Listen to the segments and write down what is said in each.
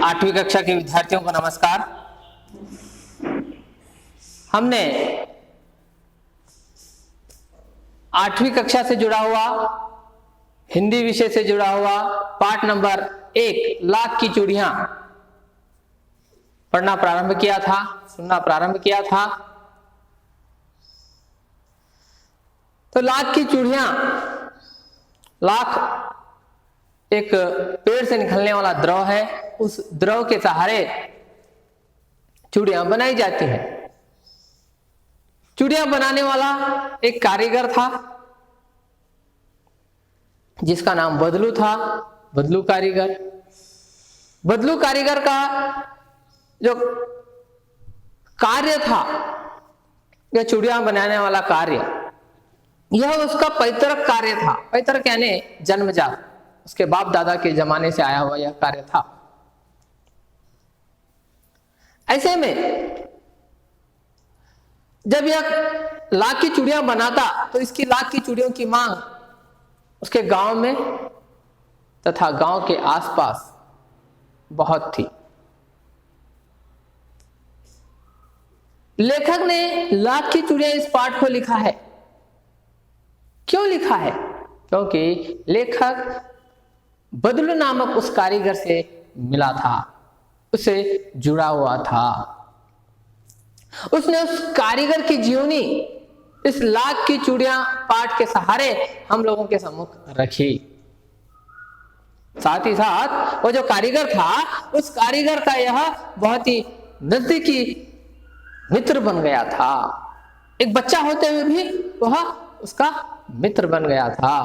8वीं कक्षा के विद्यार्थियों को नमस्कार। हमने 8वीं कक्षा से जुड़ा हुआ हिंदी विषय से जुड़ा हुआ पाठ नंबर 1 लाख की चूड़ियां पढ़ना प्रारंभ किया था, सुनना प्रारंभ किया था। तो लाख की चूड़ियां, लाख एक पेड़ से निकलने वाला द्रव है, उस द्रव के सहारे चूड़ियां बनाई जाती हैं। चूड़ियां बनाने वाला एक कारीगर था जिसका नाम बदलू था, बदलू कारीगर। बदलू कारीगर का जो कार्य था, यह चूड़ियां बनाने वाला कार्य, यह उसका पैतृक कार्य था। पैतृक यानी जन्मजात, उसके बाप दादा के जमाने से आया हुआ यह कार्य था। ऐसे में जब यह लाख की चूड़ियां बनाता तो इसकी लाख की चूड़ियों की मांग उसके गांव में तथा गांव के आसपास बहुत थी। लेखक ने लाख की चूड़ियां इस पाठ को लिखा है। क्यों लिखा है? क्योंकि लेखक बदलू नामक उस कारीगर से मिला था, उससे जुड़ा हुआ था। उसने उस कारीगर की जीवनी इस लाख की चूड़ियां पाठ के सहारे हम लोगों के सम्मुख रखी। साथ ही साथ वो जो कारीगर था, उस कारीगर का यह बहुत ही नजदीकी मित्र बन गया था। एक बच्चा होते हुए भी वह उसका मित्र बन गया था,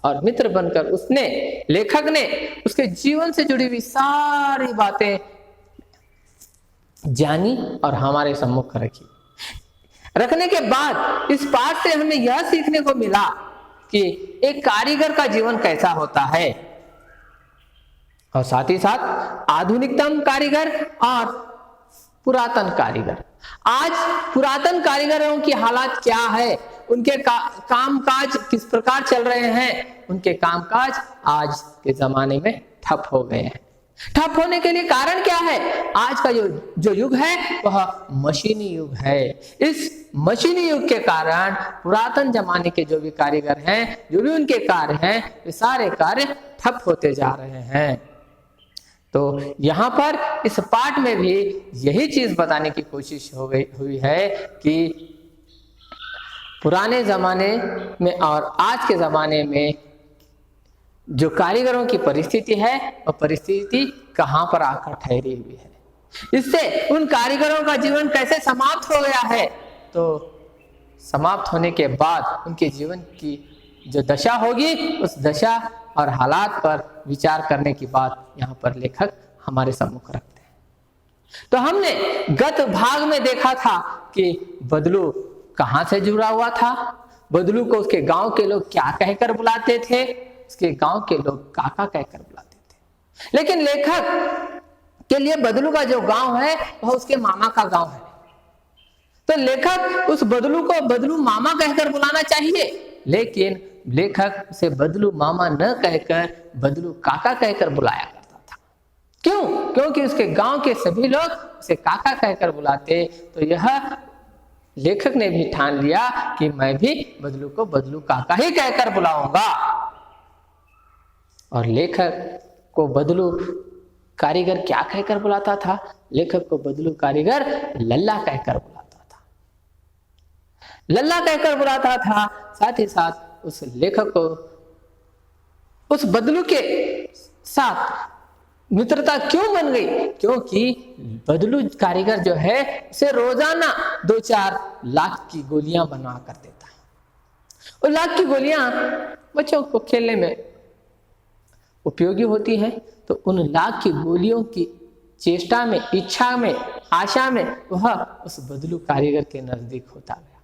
और मित्र बनकर उसने, लेखक ने उसके जीवन से जुड़ी हुई सारी बातें जानी और हमारे सम्मुख रखी। रखने के बाद इस पाठ से हमें यह सीखने को मिला कि एक कारीगर का जीवन कैसा होता है, और साथ ही साथ आधुनिकतम कारीगर और पुरातन कारीगर। आज पुरातन कारीगरों की हालत क्या है, उनके कामकाज किस प्रकार चल रहे हैं, उनके कामकाज आज के जमाने में ठप हो गए हैं। ठप होने के लिए कारण क्या है? आज का जो युग है वह मशीनी युग है। इस मशीनी युग के कारण पुरातन जमाने के जो भी कारीगर हैं, जो भी उनके कार्य हैं, वे सारे कार्य ठप होते जा रहे हैं। तो यहां पर इस पाठ में भी यही चीज बताने की कोशिश हुई है कि पुराने जमाने में और आज के जमाने में जो कारीगरों की परिस्थिति है, वह परिस्थिति कहां पर आकर ठहरी हुई है। इससे उन कारीगरों का जीवन कैसे समाप्त हो गया है, तो समाप्त होने के बाद उनके जीवन की जो दशा होगी, उस दशा और हालात पर विचार करने की बात यहाँ पर लेखक हमारे सम्मुख रखते हैं। तो हमने गत भाग में देखा था कि बदलू कहां से जुड़ा हुआ था। बदलू को उसके गांव के लोग क्या कहकर बुलाते थे? उसके गांव के लोग काका कहकर बुलाते थे। लेकिन लेखक के लिए बदलू का जो गांव है वह उसके मामा का गांव है। तो लेखक उस बदलू को बदलू मामा कहकर बुलाना चाहिए, लेकिन लेखक उसे बदलू मामा न कहकर बदलू काका कहकर बुलाया करता था। क्यों? क्योंकि उसके गांव के सभी लोग उसे काका कहकर बुलाते। तो यह लेखक ने भी ठान लिया कि मैं भी बदलू को बदलू काका ही कहकर बुलाऊंगा। और लेखक को बदलू कारीगर क्या कहकर बुलाता था? लेखक को बदलू कारीगर लल्ला कहकर बुलाता था, लल्ला कहकर बुलाता था। साथ ही साथ उस लेखक को उस बदलू के साथ मित्रता क्यों बन गई? क्योंकि बदलू कारीगर जो है उसे रोजाना 2-4 लाख की गोलियां बनवा कर देता है। और लाख की गोलियां बच्चों को खेलने में उपयोगी होती है। तो उन लाख की गोलियों की चेष्टा में, इच्छा में, आशा में वह उस बदलू कारीगर के नजदीक होता गया।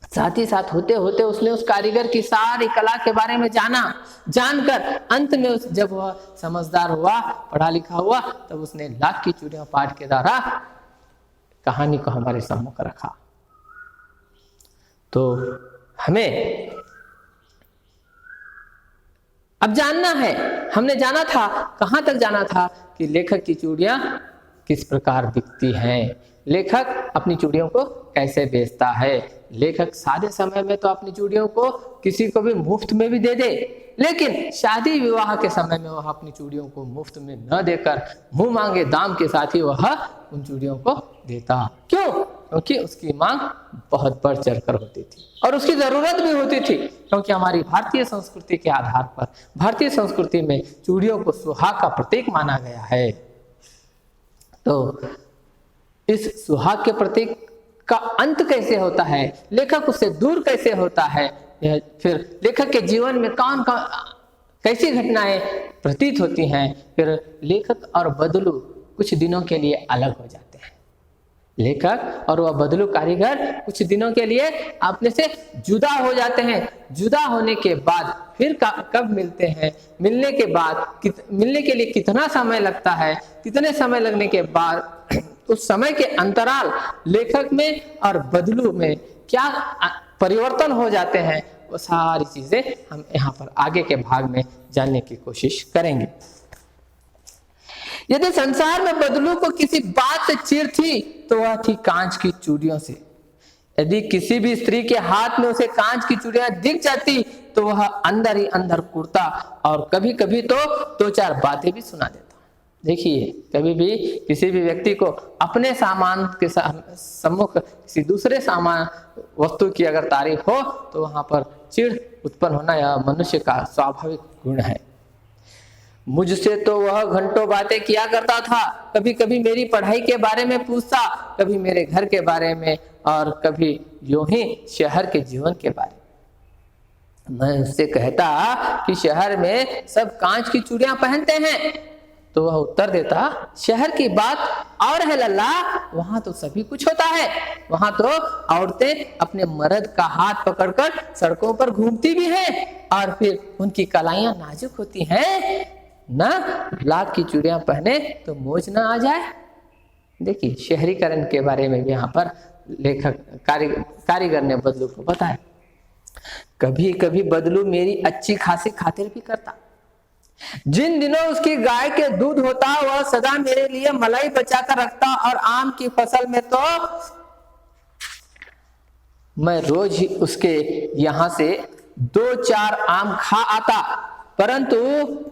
साथ ही साथ होते होते उसने उस कारीगर की सारी कला के बारे में जानकर अंत में जब वह समझदार हुआ, पढ़ा लिखा हुआ, तब उसने लाख की चूड़ियां पाठ के द्वारा कहानी को हमारे सम्मुख रखा। तो हमें अब जानना है, हमने जाना था, कहां तक जाना था कि लेखक की चूड़ियां किस प्रकार बिकती हैं, लेखक अपनी चूड़ियों को कैसे बेचता है। लेखक सादे समय में तो अपनी चूड़ियों को किसी को भी मुफ्त में भी दे दे, लेकिन शादी विवाह के समय में वह अपनी चूड़ियों को मुफ्त में न देकर मुंह मांगे दाम के साथ ही वह उन चूड़ियों को देता। क्यों? क्योंकि उसकी मांग बहुत बढ़ चढ़कर होती थी और उसकी जरूरत भी होती थी, क्योंकि हमारी भारतीय संस्कृति के आधार पर, भारतीय संस्कृति में चूड़ियों को सुहाग का प्रतीक माना गया है। तो इस सुहाग के प्रतीक का अंत कैसे होता है, लेखक उससे दूर कैसे होता है, फिर लेखक के जीवन में कौन कौन कैसी घटनाएं प्रतीत होती हैं, फिर लेखक और बदलू कुछ दिनों के लिए अलग हो जाते हैं। लेखक और वह बदलू कारीगर कुछ दिनों के लिए अपने से जुदा हो जाते हैं। जुदा होने के बाद फिर कब मिलते हैं, मिलने के बाद मिलने के लिए कितना समय लगता है, कितने समय लगने के बाद उस समय के अंतराल लेखक में और बदलू में क्या परिवर्तन हो जाते हैं, वो सारी चीजें हम यहाँ पर आगे के भाग में जानने की कोशिश करेंगे। यदि संसार में बदलू को किसी बात से चिढ़ थी तो वह थी कांच की चूड़ियों से। यदि किसी भी स्त्री के हाथ में उसे कांच की चूड़ियां दिख जाती तो वह अंदर ही अंदर कुड़ता और कभी कभी तो दो चार बातें भी सुना देता। देखिए, कभी भी किसी भी व्यक्ति को अपने सामान के सम्मुख किसी दूसरे सामान वस्तु की अगर तारीफ हो तो वहां पर चिढ़ उत्पन्न होना यह मनुष्य का स्वाभाविक गुण है। मुझसे तो वह घंटों बातें किया करता था, कभी कभी मेरी पढ़ाई के बारे में पूछता, कभी मेरे घर के बारे में और कभी यूं ही शहर के जीवन के बारे में। मैं उससे कहता कि शहर में सब कांच की चूड़ियां पहनते हैं, तो वह उत्तर देता, शहर की बात और है लल्ला, वहां तो सभी कुछ होता है। वहां तो औरतें अपने मर्द का हाथ पकड़कर सड़कों पर घूमती भी हैं और फिर उनकी कलाइयां नाजुक होती हैं ना। लाख की चूड़ियां पहने तो मोच ना आ जाए। देखिए, शहरीकरण के बारे में भी यहाँ पर लेखक कारीगर ने बदलू को बताया। कभी कभी बदलू मेरी अच्छी खासी खातिर भी करता। जिन दिनों उसकी गाय के दूध होता वह सदा मेरे लिए मलाई बचा कर रखता और आम की फसल में तो मैं रोज ही उसके यहां से 2-4 आम खा आता। परंतु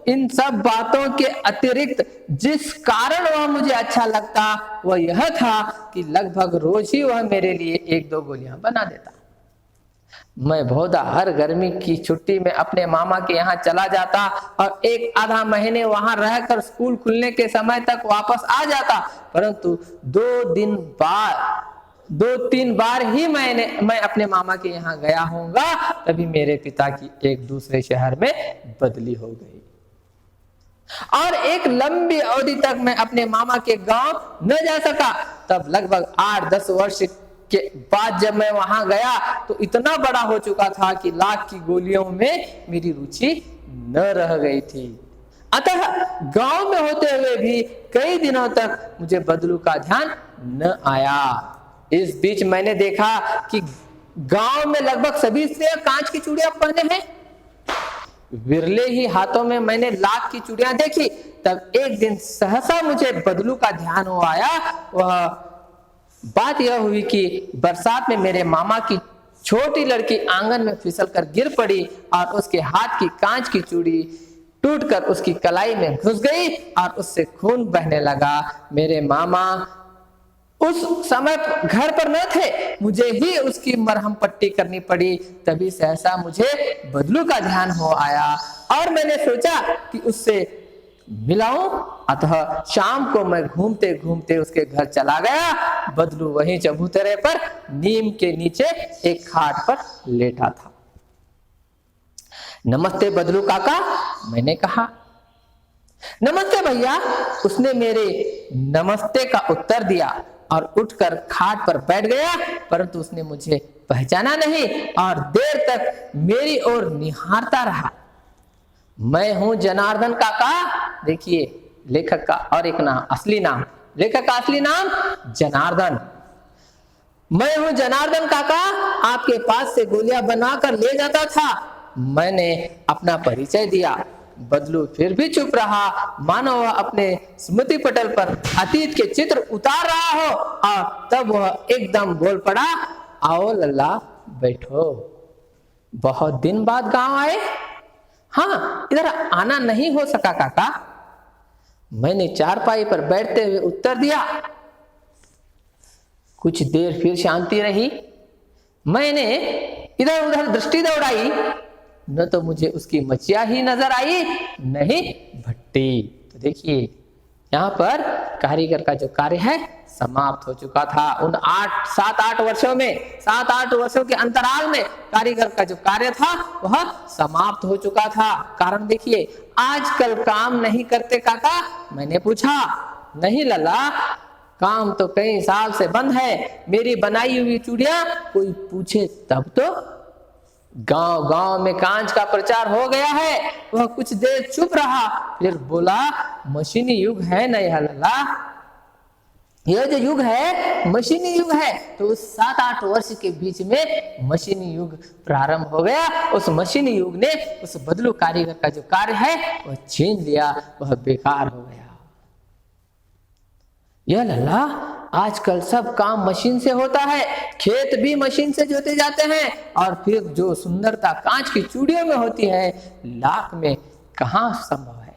इन सब बातों के अतिरिक्त जिस कारण वह मुझे अच्छा लगता वह यह था कि लगभग रोज ही वह मेरे लिए 1-2 गोलियां बना देता। मैं बहुधा हर गर्मी की छुट्टी में अपने मामा के यहाँ चला जाता और 1-आधा महीने वहां रहकर स्कूल खुलने के समय तक वापस आ जाता। परंतु 2-3 बार ही मैं अपने मामा के यहाँ गया होऊंगा, तभी मेरे पिता की एक दूसरे शहर में बदली हो गई और एक लंबी अवधि तक मैं अपने मामा के गांव न जा सका। तब लगभग 8-10 वर्ष के बाद जब मैं वहां गया तो इतना बड़ा हो चुका था कि लाख की गोलियों में मेरी रुचि न रह गई थी। अतः गांव में होते हुए भी कई दिनों तक मुझे बदलू का ध्यान न आया। इस बीच मैंने देखा कि गांव में लगभग सभी स्त्रियां कांच की चूड़ियां पहने हैं। विरले ही हाथों में मैंने लाख की चूड़ियां देखी। तब एक दिन सहसा मुझे बदलू का ध्यान हो आया। वह बात यह हुई कि बरसात में मेरे मामा की छोटी लड़की आंगन में फिसलकर गिर पड़ी और उसके हाथ की कांच की चूड़ी टूटकर उसकी कलाई में घुस गई और उससे खून बहने लगा। मेरे मामा उस समय घर पर न थे, मुझे ही उसकी मरहम पट्टी करनी पड़ी। तभी सहसा मुझे बदलू का ध्यान हो आया और मैंने सोचा कि उससे मिलाऊं। अतः शाम को मैं घूमते घूमते उसके घर चला गया। बदलू वहीं चबूतरे पर नीम के नीचे एक खाट पर लेटा था। नमस्ते बदलू काका, मैंने कहा। नमस्ते भैया, उसने मेरे नमस्ते का उत्तर दिया और उठकर खाट पर बैठ गया। परंतु उसने मुझे पहचाना नहीं और देर तक मेरी ओर निहारता रहा। मैं हूं जनार्दन काका। देखिए, लेखक का और एक नाम, असली नाम, लेखक का असली नाम जनार्दन। मैं हूं जनार्दन काका, आपके पास से गोलियां बनाकर ले जाता था। मैंने अपना परिचय दिया। बदलू फिर भी चुप रहा, मानो वह अपने स्मृति पटल पर अतीत के चित्र उतार रहा हो। और तब वह एकदम बोल पड़ा, आओ लल्ला बैठो, बहुत दिन बाद गांव आए? हाँ, इधर आना नहीं हो सका काका। मैंने चारपाई पर बैठते हुए उत्तर दिया। कुछ देर फिर शांति रही। मैंने इधर उधर दृष्टि दौड़ाई, न तो मुझे उसकी मचिया ही नजर आई, नहीं भट्टी। तो देखिए यहाँ पर कारीगर का जो कार्य है समाप्त हो चुका था। उन 7-8 वर्षों में, 7-8 वर्षों के अंतराल में कारीगर का जो कार्य था वह समाप्त हो चुका था। कारण देखिए, आजकल काम नहीं करते काका? मैंने पूछा। नहीं लल्ला, काम तो कई साल से बंद है। मेरी बनाई हुई चूड़ियां कोई पूछे तब तो। गांव गांव में कांच का प्रचार हो गया है। वह कुछ देर चुप रहा, फिर बोला, मशीनी युग है ना यह लल्ला, यह जो युग है मशीनी युग है। तो उस 7-8 वर्ष के बीच में मशीनी युग प्रारंभ हो गया। उस मशीनी युग ने उस बदलू कारीगर का जो कार्य है वह छीन लिया, वह बेकार हो गया। यह लल्ला, आजकल सब काम मशीन से होता है, खेत भी मशीन से जोते जाते हैं, और फिर जो सुंदरता कांच की चूड़ियों में होती है, लाख में कहां संभव है,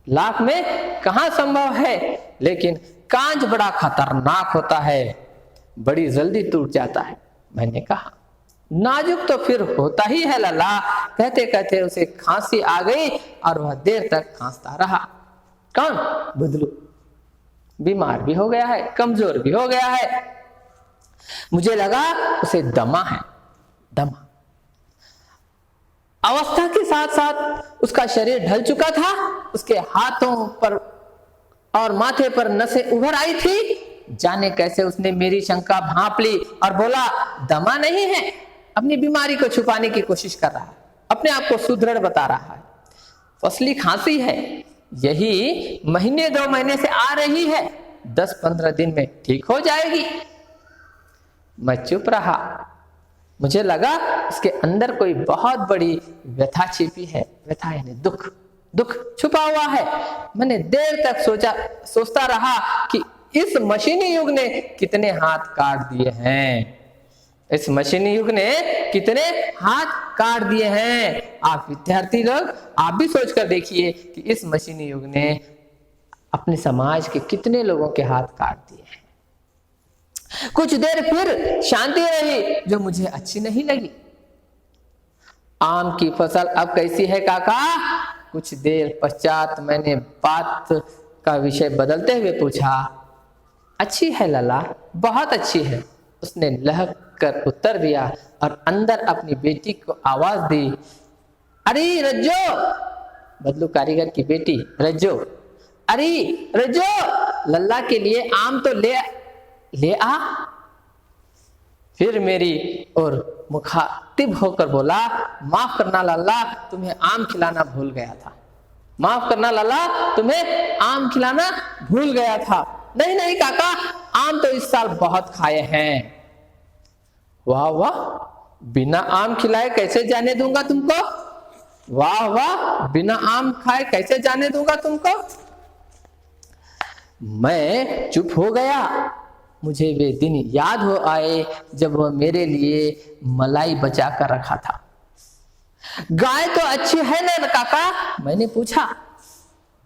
लाख में कहां संभव है। लेकिन कांच बड़ा खतरनाक होता है, बड़ी जल्दी टूट जाता है। मैंने कहा, नाजुक तो फिर होता ही है लल्ला। कहते कहते उसे खांसी आ गई और वह देर तक खांसता रहा। कौन? बदलू। बीमार भी हो गया है, कमजोर भी हो गया है। मुझे लगा उसे दमा है, दमा। अवस्था के साथ साथ उसका शरीर ढल चुका था। उसके हाथों पर और माथे पर नसें उभर आई थी। जाने कैसे उसने मेरी शंका भांप ली और बोला, दमा नहीं है। अपनी बीमारी को छुपाने की कोशिश कर रहा है, अपने आप को सुदृढ़ बता रहा है। फसली खांसी है, यही 1-2 महीने से आ रही है, 10-15 दिन में ठीक हो जाएगी। मैं चुप रहा। मुझे लगा उसके अंदर कोई बहुत बड़ी व्यथा छिपी है। व्यथा यानी दुख, दुख छुपा हुआ है। मैंने देर तक सोचता रहा कि इस मशीनी युग ने कितने हाथ काट दिए हैं, इस मशीनी युग ने कितने हाथ काट दिए हैं। आप विद्यार्थी लोग, आप भी सोचकर देखिए कि इस मशीनी युग ने अपने समाज के कितने लोगों के हाथ काट दिए हैं। कुछ देर फिर शांति रही, जो मुझे अच्छी नहीं लगी। आम की फसल अब कैसी है काका? कुछ देर पश्चात मैंने बात का विषय बदलते हुए पूछा। अच्छी है लल्ला, बहुत अच्छी है, उसने लहक कर उत्तर दिया और अंदर अपनी बेटी को आवाज दी। अरे रज्जो, बदलू कारीगर की बेटी रज्जो, अरे रज्जो, लल्ला के लिए आम तो ले आ। फिर मेरी और मुखातिब होकर बोला, माफ करना लल्ला, तुम्हें आम खिलाना भूल गया था। माफ करना लल्ला, तुम्हें आम खिलाना भूल गया था। नहीं नहीं काका, आम तो इस साल बहुत खाए हैं। वाह वाह, बिना आम खिलाए कैसे जाने दूंगा तुमको? वाह वाह, बिना आम खाए कैसे जाने दूंगा तुमको? मैं चुप हो गया। मुझे वे दिन याद हो आए जब वह मेरे लिए मलाई बचा कर रखा था। गाय तो अच्छी है ना काका? मैंने पूछा।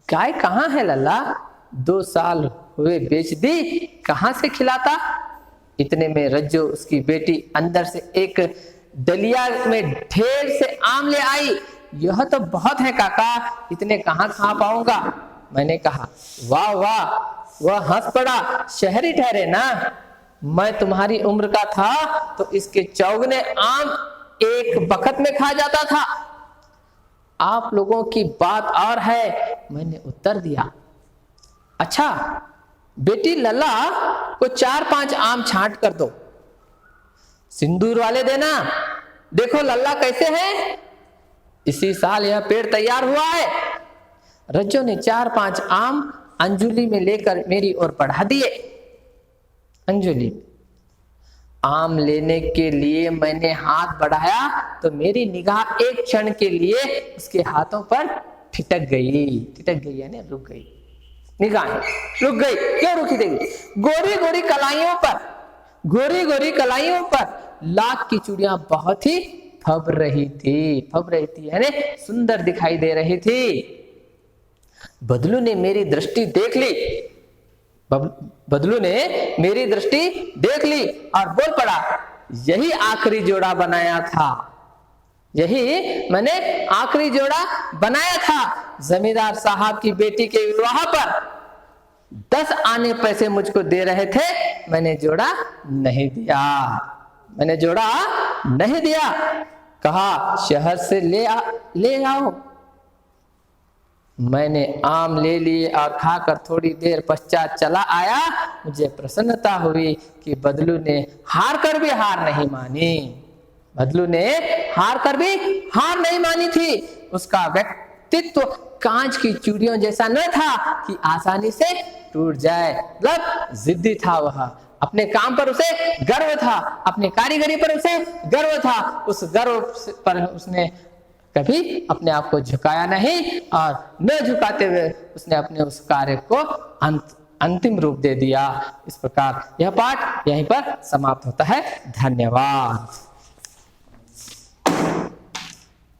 गाय कहाँ है लल्ला? 2 साल हुए बेच दी, कहां से खिलाता? इतने में रज्जो, उसकी बेटी, अंदर से एक डलिया में ढेर से आम ले आई। यह तो बहुत है काका, इतने कहां खा पाऊंगा? मैंने कहा। वाह वाह, वह हंस पड़ा। शहरी ठहरे ना, मैं तुम्हारी उम्र का था तो इसके चौगुने आम एक बखत में खा जाता था। आप लोगों की बात और है, मैंने उत्तर दिया। अच्छा बेटी, लल्ला को 4-5 आम छांट कर दो, सिंदूर वाले देना। देखो लल्ला कैसे है, इसी साल यह पेड़ तैयार हुआ है। रज्जो ने 4-5 आम अंजुली में लेकर मेरी ओर बढ़ा दिए। अंजुली, आम लेने के लिए मैंने हाथ बढ़ाया तो मेरी निगाह एक क्षण के लिए उसके हाथों पर ठिठक गई यानी रुक गई, निगाहें रुक गई। क्यों रुकी थी? गोरी गोरी कलाइयों पर लाख की चूड़ियां बहुत ही फब रही थी यानी सुंदर दिखाई दे रही थी। बदलू ने मेरी दृष्टि देख ली, बदलू ने मेरी दृष्टि देख ली और बोल पड़ा, यही आखिरी जोड़ा बनाया था, यही मैंने आखिरी जोड़ा बनाया था। जमींदार साहब की बेटी के विवाह पर 10 आने पैसे मुझको दे रहे थे, मैंने जोड़ा नहीं दिया। कहा शहर से ले आओ। मैंने आम ले लिए और खाकर थोड़ी देर पश्चात चला आया। मुझे प्रसन्नता हुई कि बदलू ने हार कर भी हार नहीं मानी थी। उसका व्यक्तित्व कांच की चूड़ियों जैसा न था कि आसानी से टूट जाए। मतलब जिद्दी था वह, अपने काम पर उसे गर्व था, अपनी कारीगरी पर उसे गर्व था। उस गर्व पर उसने कभी अपने आप को झुकाया नहीं और न झुकाते हुए उसने अपने उस कार्य को अंतिम रूप दे दिया। इस प्रकार यह पाठ यहीं पर समाप्त होता है। धन्यवाद।